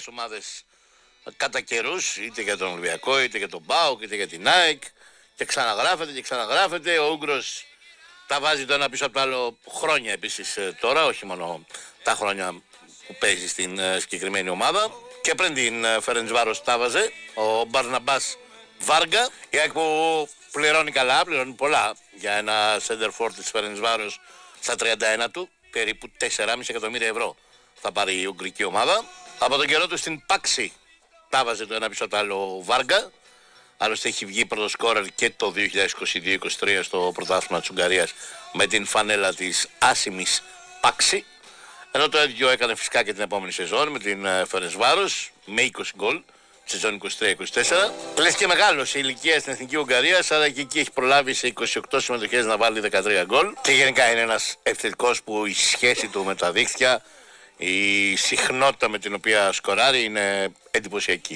ομάδες κατά καιρούς, είτε για τον Ολυμπιακό, είτε για τον ΠΑΟΚ, είτε για την ΑΕΚ, και ξαναγράφεται και ξαναγράφεται. Ο Ούγκρος τα βάζει το ένα πίσω από το άλλο χρόνια επίσης τώρα, όχι μόνο τα χρόνια που παίζει στην συγκεκριμένη ομάδα. Και πριν την Φερεντσβάρος τα βάζε ο Μπαρναμπάς Βάργα, η ΑΕΚ που πληρώνει καλά, πληρώνει πολλά για ένα center for της Φερεντσβάρος στα 31 του, περίπου 4,5 εκατομμύρια ευρώ θα πάρει η Ουγγρική ομάδα. Από τον καιρό του στην Πάξη τα βάζε το ένα πίσω από το άλλο Βάργα. Άλλωστε έχει βγει πρώτο σκόρερ και το 2022-2023 στο πρωτάθλημα της Ουγγαρίας με την φανέλα της άσημης Πάξη. Ενώ το ίδιο έκανε φυσικά και την επόμενη σεζόν με την Φερεντσβάρος με 20 γκολ, σεζόν 23-24. Λες και μεγάλος σε ηλικία στην Εθνική Ουγγαρία, αλλά και εκεί έχει προλάβει σε 28 συμμετοχές να βάλει 13 γκολ. Και γενικά είναι ένας επιθετικός που η σχέση του με τα δίχτυα, η συχνότητα με την οποία σκοράρει είναι εντυπωσιακή.